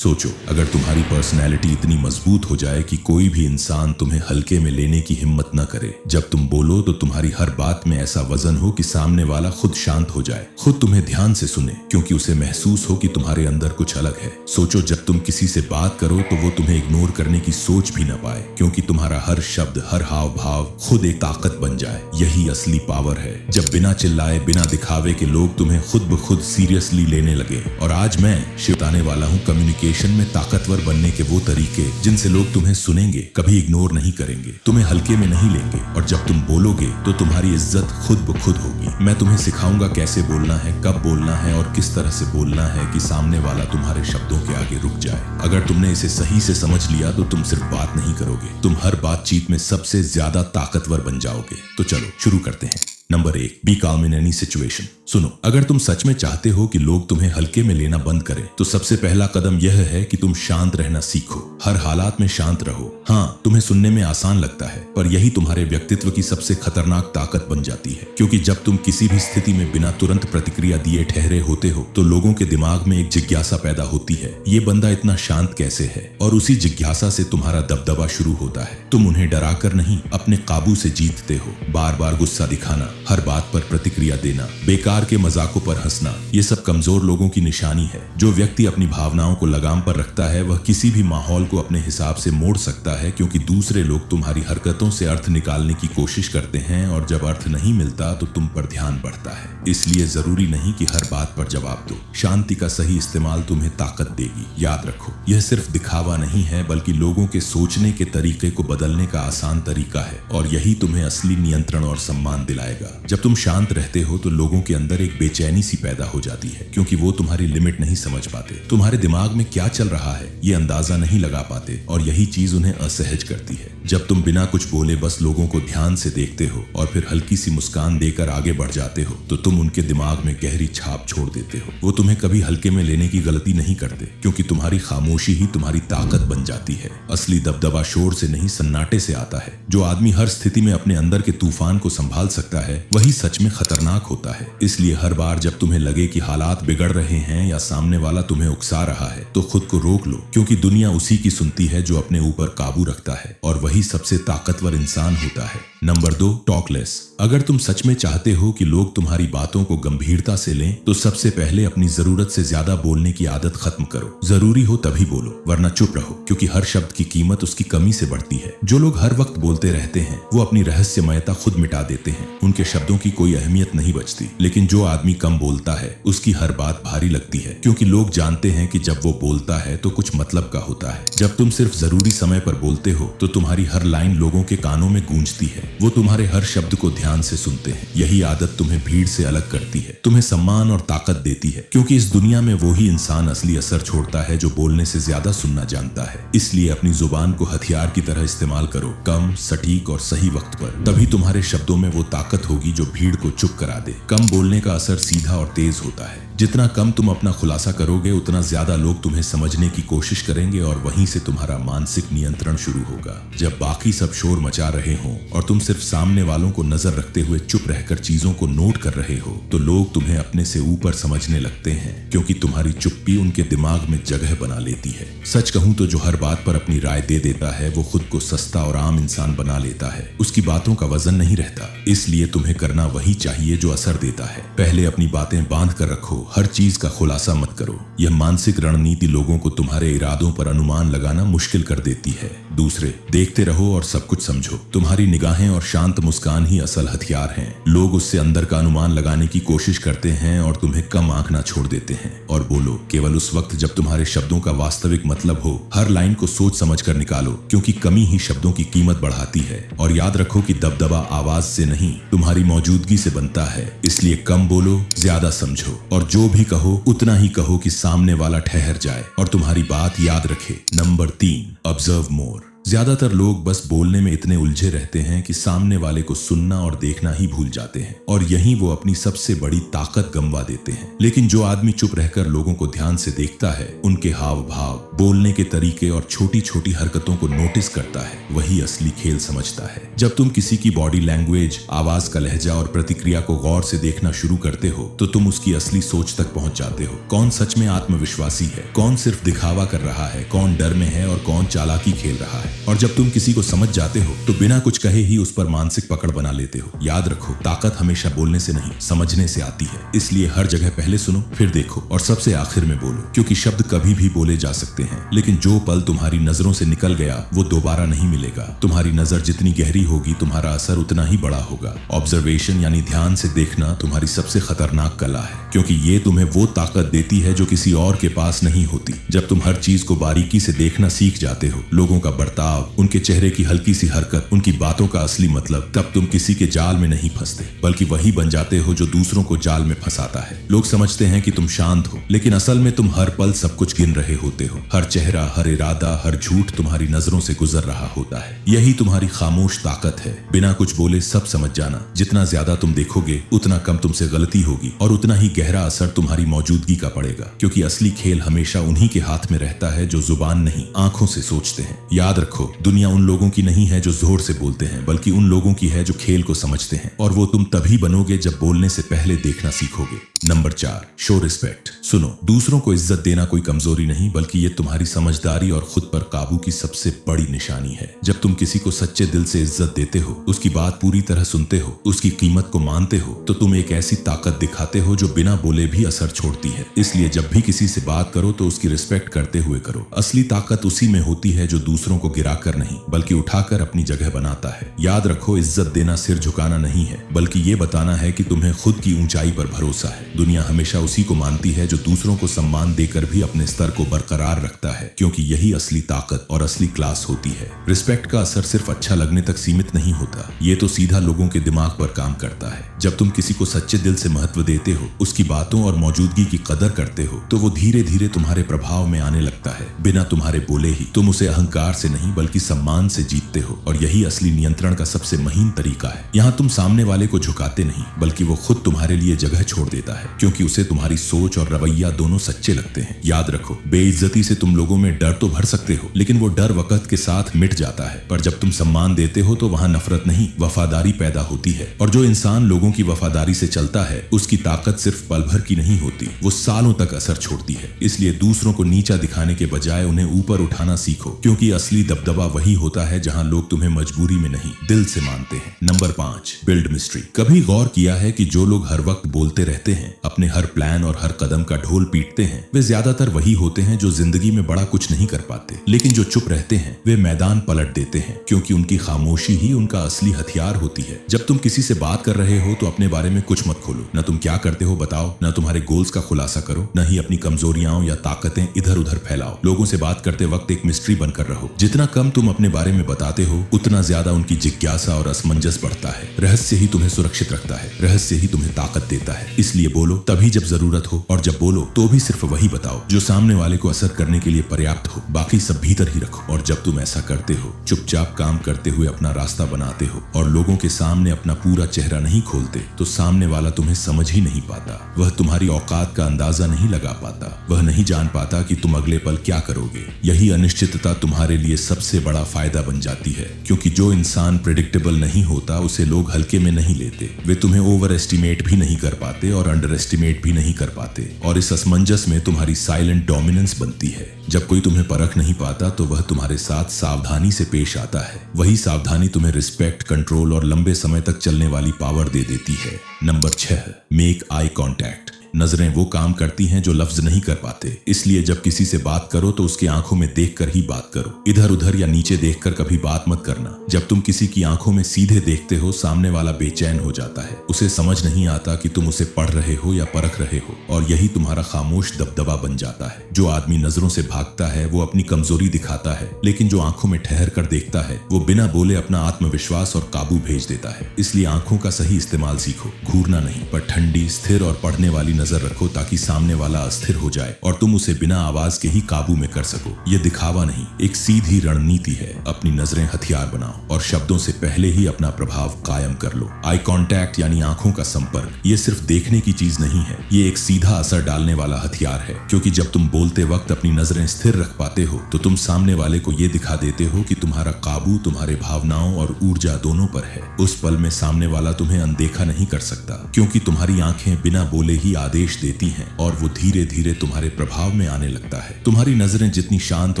सोचो, अगर तुम्हारी पर्सनैलिटी इतनी मजबूत हो जाए कि कोई भी इंसान तुम्हें हल्के में लेने की हिम्मत न करे। जब तुम बोलो तो तुम्हारी हर बात में ऐसा वजन हो कि सामने वाला खुद शांत हो जाए, खुद तुम्हें ध्यान से सुने, क्योंकि उसे महसूस हो कि तुम्हारे अंदर कुछ अलग है। सोचो, जब तुम किसी से बात करो तो वो तुम्हें इग्नोर करने की सोच भी न पाए, क्योंकि तुम्हारा हर शब्द, हर हाव भाव खुद एक ताकत बन जाए। यही असली पावर है, जब बिना चिल्लाए, बिना दिखावे के लोग तुम्हें खुद ब खुद सीरियसली लेने लगे। और आज मैं बताने वाला हूँ कम्युनिकेशन में ताकतवर बनने के वो तरीके जिनसे लोग तुम्हें सुनेंगे, कभी इग्नोर नहीं करेंगे, तुम्हें हल्के में नहीं लेंगे, और जब तुम बोलोगे तो तुम्हारी इज्जत खुद ब खुद होगी। मैं तुम्हें सिखाऊंगा कैसे बोलना है, कब बोलना है और किस तरह से बोलना है कि सामने वाला तुम्हारे शब्दों के आगे रुक जाए। अगर तुमने इसे सही से समझ लिया तो तुम सिर्फ बात नहीं करोगे, तुम हर बातचीत में सबसे ज्यादा ताकतवर बन जाओगे। तो चलो शुरू करते हैं। नंबर 1, बी काम इन एनी सिचुएशन। सुनो, अगर तुम सच में चाहते हो कि लोग तुम्हें हल्के में लेना बंद करें, तो सबसे पहला कदम यह है कि तुम शांत रहना सीखो। हर हालात में शांत रहो। हाँ, तुम्हें सुनने में आसान लगता है, पर यही तुम्हारे व्यक्तित्व की सबसे खतरनाक ताकत बन जाती है, क्योंकि जब तुम किसी भी स्थिति में बिना तुरंत प्रतिक्रिया दिए ठहरे होते हो तो लोगों के दिमाग में एक जिज्ञासा पैदा होती है, ये बंदा इतना शांत कैसे है, और उसी जिज्ञासा से तुम्हारा दबदबा शुरू होता है। तुम उन्हें डराकर नहीं, अपने काबू से जीतते हो। बार बार गुस्सा दिखाना, हर बात पर प्रतिक्रिया देना, बेकार के मजाकों पर हंसना, ये सब कमजोर लोगों की निशानी है। जो व्यक्ति अपनी भावनाओं को लगाम पर रखता है वह किसी भी माहौल को अपने हिसाब से मोड़ सकता है, क्योंकि दूसरे लोग तुम्हारी हरकतों से अर्थ निकालने की कोशिश करते हैं, और जब अर्थ नहीं मिलता तो तुम पर ध्यान बढ़ता है। इसलिए जरूरी नहीं कि हर बात पर जवाब दो। शांति का सही इस्तेमाल तुम्हें ताकत देगी। याद रखो, यह सिर्फ दिखावा नहीं है, बल्कि लोगों के सोचने के तरीके को बदलने का आसान तरीका है, और यही तुम्हें असली नियंत्रण और सम्मान दिलाएगा। जब तुम शांत रहते हो तो लोगों के अंदर एक बेचैनी सी पैदा हो जाती है, क्योंकि वो तुम्हारी लिमिट नहीं समझ पाते, तुम्हारे दिमाग में क्या चल रहा है ये अंदाजा नहीं लगा पाते, और यही चीज उन्हें असहज करती है। जब तुम बिना कुछ बोले बस लोगों को ध्यान से देखते हो और फिर हल्की सी मुस्कान देकर आगे बढ़ जाते हो, तो तुम उनके दिमाग में गहरी छाप छोड़ देते हो। वो तुम्हें कभी हल्के में लेने की गलती नहीं करते, क्योंकि तुम्हारी खामोशी ही तुम्हारी ताकत बन जाती है। असली दबदबा शोर से नहीं, सन्नाटे से आता है। जो आदमी हर स्थिति में अपने अंदर के तूफान को संभाल सकता है वही सच में खतरनाक होता है। इसलिए हर बार जब तुम्हें लगे कि हालात बिगड़ रहे हैं या सामने वाला तुम्हें उकसा रहा है, तो खुद को रोक लो, क्योंकि दुनिया उसी की सुनती है जो अपने ऊपर काबू रखता है, और वही सबसे ताकतवर इंसान होता है। Number 2, talk less. अगर तुम सच में चाहते हो कि लोग तुम्हारी बातों को गंभीरता से लें, तो सबसे पहले अपनी जरूरत से ज्यादा बोलने की आदत खत्म करो। जरूरी हो तभी बोलो, वरना चुप रहो, क्योंकि हर शब्द की कीमत उसकी कमी से बढ़ती है। जो लोग हर वक्त बोलते रहते हैं वो अपनी रहस्यमयता खुद मिटा देते हैं। उनके शब्दों की कोई अहमियत नहीं बचती। लेकिन जो आदमी कम बोलता है उसकी हर बात भारी लगती है, क्योंकि लोग जानते हैं कि जब वो बोलता है तो कुछ मतलब का होता है। जब तुम सिर्फ जरूरी समय पर बोलते हो तो तुम्हारी हर लाइन लोगों के कानों में गूंजती है। वो तुम्हारे हर शब्द को ध्यान से सुनते हैं। यही आदत तुम्हें भीड़ से अलग करती है, तुम्हें सम्मान और ताकत देती है, क्योंकि इस दुनिया में वो ही इंसान असली असर छोड़ता है जो बोलने से ज्यादा सुनना जानता है। इसलिए अपनी जुबान को हथियार की तरह इस्तेमाल करो, कम, सटीक और सही वक्त पर। तभी तुम्हारे शब्दों में वो ताकत होगी जो भीड़ को चुप करा दे। कम बोलने का असर सीधा और तेज होता है। जितना कम तुम अपना खुलासा करोगे, उतना ज्यादा लोग तुम्हें समझने की कोशिश करेंगे, और वहीं से तुम्हारा मानसिक नियंत्रण शुरू होगा। जब बाकी सब शोर मचा रहे हों और तुम सिर्फ सामने वालों को नजर रखते हुए चुप रहकर चीजों को नोट कर रहे हो, तो लोग तुम्हें अपने से ऊपर समझने लगते हैं, क्योंकि तुम्हारी चुप्पी उनके दिमाग में जगह बना लेती है। सच कहूं तो जो हर बात पर अपनी राय दे देता है वो खुद को सस्ता और आम इंसान बना लेता है। उसकी बातों का वजन नहीं रहता। इसलिए तुम्हें करना वही चाहिए जो असर देता है। पहले अपनी बातें बांध कर रखो, हर चीज का खुलासा मत करो। यह मानसिक रणनीति लोगों को तुम्हारे इरादों पर अनुमान लगाना मुश्किल कर देती है। दूसरे, देखते रहो और सब कुछ समझो। तुम्हारी निगाहें और शांत मुस्कान ही असल हथियार हैं। लोग उससे अंदर का अनुमान लगाने की कोशिश करते हैं और तुम्हें कम आंकना छोड़ देते हैं। और बोलो केवल उस वक्त जब तुम्हारे शब्दों का वास्तविक मतलब हो। हर लाइन को सोच समझ कर निकालो, क्योंकि कमी ही शब्दों की कीमत बढ़ाती है। और याद रखो कि दबदबा आवाज से नहीं, तुम्हारी मौजूदगी से बनता है। इसलिए कम बोलो, ज्यादा समझो, और जो भी कहो उतना ही कहो कि सामने वाला ठहर जाए और तुम्हारी बात याद रखे। नंबर 3, ऑब्जर्व मोर। ज्यादातर लोग बस बोलने में इतने उलझे रहते हैं कि सामने वाले को सुनना और देखना ही भूल जाते हैं, और यहीं वो अपनी सबसे बड़ी ताकत गंवा देते हैं। लेकिन जो आदमी चुप रहकर लोगों को ध्यान से देखता है, उनके हाव भाव, बोलने के तरीके और छोटी छोटी हरकतों को नोटिस करता है, वही असली खेल समझता है। जब तुम किसी की बॉडी लैंग्वेज, आवाज का लहजा और प्रतिक्रिया को गौर से देखना शुरू करते हो तो तुम उसकी असली सोच तक पहुंच जाते हो। कौन सच में आत्मविश्वासी है, कौन सिर्फ दिखावा कर रहा है, कौन डर में है और कौन चालाकी खेल रहा है। और जब तुम किसी को समझ जाते हो तो बिना कुछ कहे ही उस पर मानसिक पकड़ बना लेते हो। याद रखो, ताकत हमेशा बोलने से नहीं, समझने से आती है। इसलिए हर जगह पहले सुनो, फिर देखो और सबसे आखिर में बोलो, क्योंकि शब्द कभी भी बोले जा सकते हैं, लेकिन जो पल तुम्हारी नजरों से निकल गया वो दोबारा नहीं मिलेगा। तुम्हारी नजर जितनी गहरी होगी, तुम्हारा असर उतना ही बड़ा होगा। ऑब्जर्वेशन यानी ध्यान से देखना तुम्हारी सबसे खतरनाक कला है, क्योंकि ये तुम्हें वो ताकत देती है जो किसी और के पास नहीं होती। जब तुम हर चीज को बारीकी से देखना सीख जाते हो, लोगों का बर्ताव, उनके चेहरे की हल्की सी हरकत, उनकी बातों का असली मतलब, तब तुम किसी के जाल में नहीं फंसते, बल्कि वही बन जाते हो जो दूसरों को जाल में फंसाता है। लोग समझते हैं कि तुम शांत हो, लेकिन असल में तुम हर पल सब कुछ गिन रहे होते हो। हर चेहरा, हर इरादा, हर झूठ तुम्हारी नजरों से गुजर रहा होता है। यही तुम्हारी खामोश ताकत है। बिना कुछ बोले सब समझ जाना। जितना ज्यादा तुम देखोगे, उतना कम तुमसे गलती होगी और उतना ही गहरा असर तुम्हारी मौजूदगी का पड़ेगा, क्योंकि असली खेल हमेशा उन्हीं के हाथ में रहता है जो जुबान नहीं, आंखों से सोचते हैं। याद रखो, दुनिया उन लोगों की नहीं है जो जोर से बोलते हैं, बल्कि उन लोगों की है जो खेल को समझते हैं, और वो तुम तभी बनोगे जब बोलने से पहले देखना सीखोगे। Number 4, show respect. सुनो, दूसरों को इज्जत देना कोई कमजोरी नहीं, बल्कि ये तुम्हारी समझदारी और खुद पर काबू की सबसे बड़ी निशानी है। जब तुम किसी को सच्चे दिल से इज्जत देते हो, उसकी बात पूरी तरह सुनते हो, उसकी कीमत को मानते हो, तो तुम एक ऐसी ताकत दिखाते हो जो बिना बोले भी असर छोड़ती है। इसलिए जब भी किसी से बात करो तो उसकी रिस्पेक्ट करते हुए करो। असली ताकत उसी में होती है जो दूसरों को गिराकर नहीं, बल्कि उठाकर अपनी जगह बनाता है। याद रखो, इज्जत देना सिर झुकाना नहीं है, बल्कि ये बताना है कि तुम्हें खुद की ऊंचाई पर भरोसा है। दुनिया हमेशा उसी को मानती है जो दूसरों को सम्मान देकर भी अपने स्तर को बरकरार रखता है, क्योंकि यही असली ताकत और असली क्लास होती है। रिस्पेक्ट का असर सिर्फ अच्छा लगने तक सीमित नहीं होता, ये तो सीधा लोगों के दिमाग पर काम करता है। जब तुम किसी को सच्चे दिल से महत्व देते हो, उसकी बातों और मौजूदगी की कदर करते हो, तो वो धीरे धीरे तुम्हारे प्रभाव में आने लगता है। बिना तुम्हारे बोले ही तुम उसे अहंकार से नहीं बल्कि सम्मान से जीतते हो, और यही असली नियंत्रण का सबसे महीन तरीका है। यहाँ तुम सामने वाले को झुकाते नहीं, बल्कि वो खुद तुम्हारे लिए जगह छोड़ देता है, क्योंकि उसे तुम्हारी सोच और रवैया दोनों सच्चे लगते हैं। याद रखो, बेइज्जती से तुम लोगों में डर तो भर सकते हो, लेकिन वो डर वक्त के साथ मिट जाता है। पर जब तुम सम्मान देते हो तो वहां नफरत नहीं, वफादारी पैदा होती है। और जो इंसान लोगों की वफादारी से चलता है, उसकी ताकत सिर्फ पल भर की नहीं होती, वो सालों तक असर छोड़ती है। इसलिए दूसरों को नीचा दिखाने के बजाय उन्हें ऊपर उठाना सीखो, क्योंकि असली दबदबा वही होता है जहां लोग तुम्हें मजबूरी में नहीं, दिल से मानते हैं। Number 5, build mystery. कभी गौर किया है कि जो लोग हर वक्त बोलते रहते हैं, अपने हर प्लान और हर कदम का ढोल पीटते हैं, वे ज्यादातर वही होते हैं जो जिंदगी में बड़ा कुछ नहीं कर पाते। लेकिन जो चुप रहते हैं, वे मैदान पलट देते हैं, क्योंकि उनकी खामोशी ही उनका असली हथियार होती है। जब तुम किसी से बात कर रहे हो तो अपने बारे में कुछ मत खोलो। न तुम क्या करते हो बताओ, न तुम्हारे गोल्स का खुलासा करो, न ही अपनी कमजोरियां या ताकतें इधर उधर फैलाओ। लोगों से बात करते वक्त एक मिस्ट्री बनकर रहो। जितना कम तुम अपने बारे में बताते हो, उतना ज्यादा उनकी जिज्ञासा और असमंजस बढ़ता है। रहस्य ही तुम्हें सुरक्षित रखता है, रहस्य ही तुम्हें ताकत देता है। इसलिए बोलो तभी जब जरूरत हो, और जब बोलो तो भी सिर्फ वही बताओ जो सामने वाले को असर करने के लिए पर्याप्त हो। बाकी सब भीतर ही रखो। और जब तुम ऐसा करते हो, चुपचाप काम करते हुए अपना रास्ता बनाते हो, और लोगों के सामने अपना पूरा चेहरा नहीं खोलते, तो सामने वाला तुम्हें समझ ही नहीं पाता। वह तुम्हारी औकात का अंदाजा नहीं लगा पाता। वह नहीं जान पाता कि तुम अगले पल क्या करोगे। यही अनिश्चितता तुम्हारे लिए सबसे बड़ा फायदा बन जाती है, क्योंकि जो इंसान प्रेडिक्टेबल नहीं होता, उसे लोग हल्के में नहीं लेते। वे तुम्हें ओवर एस्टिमेट भी नहीं कर पाते और अंडर एस्टिमेट भी नहीं कर पाते, और इस असमंजस में तुम्हारी साइलेंट डोमिनेंस बनती है। जब कोई तुम्हें परख नहीं पाता, तो वह तुम्हारे साथ सावधानी से पेश आता है। वही सावधानी तुम्हें रिस्पेक्ट, कंट्रोल और लंबे समय तक चलने वाली पावर दे देती है। Number 6, make eye contact. नजरें वो काम करती हैं जो लफ्ज नहीं कर पाते। इसलिए जब किसी से बात करो तो उसकी आंखों में देखकर ही बात करो। इधर उधर या नीचे देखकर कभी बात मत करना। जब तुम किसी की आंखों में सीधे देखते हो, सामने वाला बेचैन हो जाता है। उसे समझ नहीं आता कि तुम उसे पढ़ रहे हो या परख रहे हो, और यही तुम्हारा खामोश दबदबा बन जाता है। जो आदमी नजरों से भागता है वो अपनी कमजोरी दिखाता है, लेकिन जो आंखों में ठहर कर देखता है वो बिना बोले अपना आत्मविश्वास और काबू भेज देता है। इसलिए आंखों का सही इस्तेमाल सीखो। घूरना नहीं, पर ठंडी, स्थिर और पढ़ने वाली नजर रखो ताकि सामने वाला अस्थिर हो जाए और तुम उसे बिना आवाज के ही काबू में कर सको। ये दिखावा नहीं, एक सीधी रणनीति है। अपनी नजरें हथियार बनाओ और शब्दों से पहले ही अपना प्रभाव कायम कर लो। आई कांटेक्ट यानी आंखों का संपर्क, ये सिर्फ देखने की चीज नहीं है, ये एक सीधा असर डालने वाला हथियार है। क्योंकि जब तुम बोलते वक्त अपनी नजरें स्थिर रख पाते हो तो तुम सामने वाले को ये दिखा देते हो कि तुम्हारा काबू तुम्हारे भावनाओं और ऊर्जा दोनों पर है। उस पल में सामने वाला तुम्हें अनदेखा नहीं कर सकता, क्योंकि तुम्हारी आंखें बिना बोले ही आदेश देती हैं और वो धीरे धीरे तुम्हारे प्रभाव में आने लगता है। तुम्हारी नजरें जितनी शांत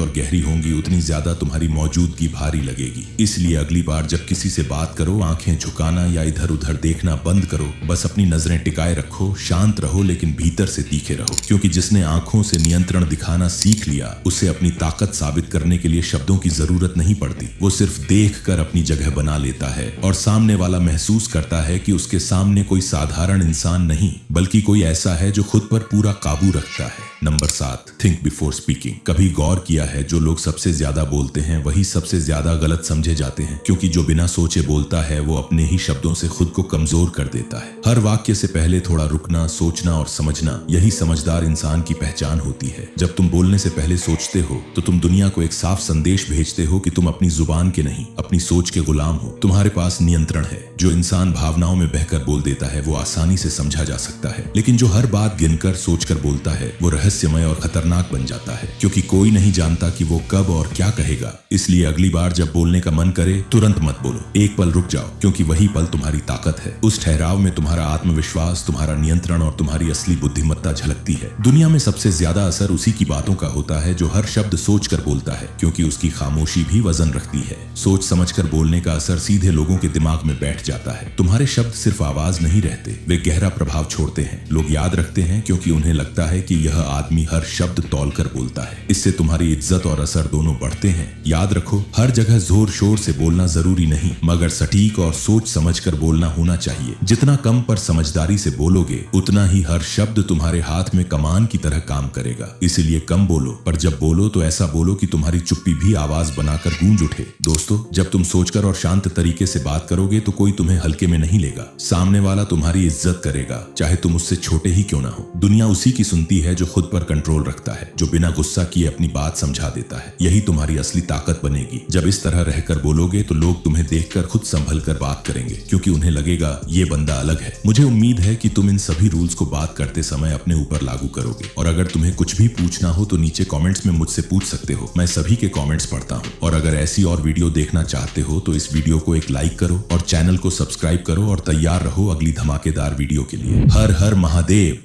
और गहरी होंगी उतनी ज्यादा तुम्हारी मौजूदगी भारी लगेगी। इसलिए अगली बार जब किसी से बात करो, आंखें झुकाना या इधर उधर देखना बंद करो। बस अपनी नजरें टिकाए रखो, शांत रहो लेकिन भीतर से तीखे रहो। क्योंकि जिसने आंखों से नियंत्रण दिखाना सीख लिया उसे अपनी ताकत साबित करने के लिए शब्दों की जरूरत नहीं पड़ती। वो सिर्फ देख कर अपनी जगह बना लेता है और सामने वाला महसूस करता है कि उसके सामने कोई साधारण इंसान नहीं बल्कि कोई ऐसा है जो खुद पर पूरा काबू रखता है। Number 7, think before speaking. कभी गौर किया है जो लोग सबसे ज्यादा बोलते हैं वही सबसे ज्यादा गलत समझे जाते हैं, क्योंकि जो बिना सोचे बोलता है वो अपने ही शब्दों से खुद को कमजोर कर देता है। हर वाक्य से पहले थोड़ा रुकना, सोचना और समझना, यही समझदार इंसान की पहचान होती है। जब तुम बोलने से पहले सोचते हो तो तुम दुनिया को एक साफ संदेश भेजते हो कि तुम अपनी जुबान के नहीं अपनी सोच के गुलाम हो। तुम्हारे पास नियंत्रण है। जो इंसान भावनाओं में बहकर बोल देता है वो आसानी से समझा जा सकता है, लेकिन जो हर बात गिनकर सोचकर बोलता है वो रहस्यमय और खतरनाक बन जाता है, क्योंकि कोई नहीं जानता कि वो कब और क्या कहेगा। इसलिए अगली बार जब बोलने का मन करे तुरंत मत बोलो, एक पल रुक जाओ, क्योंकि वही पल तुम्हारी ताकत है। उस ठहराव में तुम्हारा आत्मविश्वास, तुम्हारा नियंत्रण और तुम्हारी असली बुद्धिमत्ता झलकती है। दुनिया में सबसे ज्यादा असर उसी की बातों का होता है जो हर शब्द सोचकर बोलता है, क्योंकि उसकी खामोशी भी वजन रखती है। सोच समझकर बोलने का असर सीधे लोगों के दिमाग में बैठ जाता है। तुम्हारे शब्द सिर्फ आवाज नहीं रहते, वे गहरा प्रभाव छोड़ते हैं। लोग याद रखते हैं क्योंकि उन्हें लगता है कि यह आदमी हर शब्द तौलकर बोलता है। इससे तुम्हारी इज्जत और असर दोनों बढ़ते हैं। याद रखो, हर जगह जोर शोर से बोलना जरूरी नहीं, मगर सटीक और सोच समझकर बोलना होना चाहिए। जितना कम पर समझदारी से बोलोगे उतना ही हर शब्द तुम्हारे हाथ में कमान की तरह काम करेगा। इसलिए कम बोलो, पर जब बोलो तो ऐसा बोलो कि तुम्हारी चुप्पी भी आवाज बनाकर गूंज उठे। दोस्तों, जब तुम सोचकर और शांत तरीके से बात करोगे तो कोई तुम्हें हल्के में नहीं लेगा। सामने वाला तुम्हारी इज्जत करेगा, चाहे तुम उससे छोटे ही क्यों ना हो। दुनिया उसी की सुनती है जो खुद पर कंट्रोल रखता है, जो बिना गुस्सा किए अपनी बात समझा देता है। यही तुम्हारी असली ताकत बनेगी। जब इस तरह रहकर बोलोगे तो लोग तुम्हें देखकर खुद संभल कर बात करेंगे, क्योंकि उन्हें लगेगा ये बंदा अलग है। मुझे उम्मीद है कि तुम इन सभी रूल्स को बात करते समय अपने ऊपर लागू करोगे। और अगर तुम्हें कुछ भी पूछना हो तो नीचे कमेंट्स में मुझसे पूछ सकते हो। मैं सभी के कमेंट्स पढ़ता हूँ। और अगर ऐसी और वीडियो देखना चाहते हो तो इस वीडियो को एक लाइक करो और चैनल को सब्सक्राइब करो और तैयार रहो अगली धमाकेदार वीडियो के लिए। हर हर महादेव।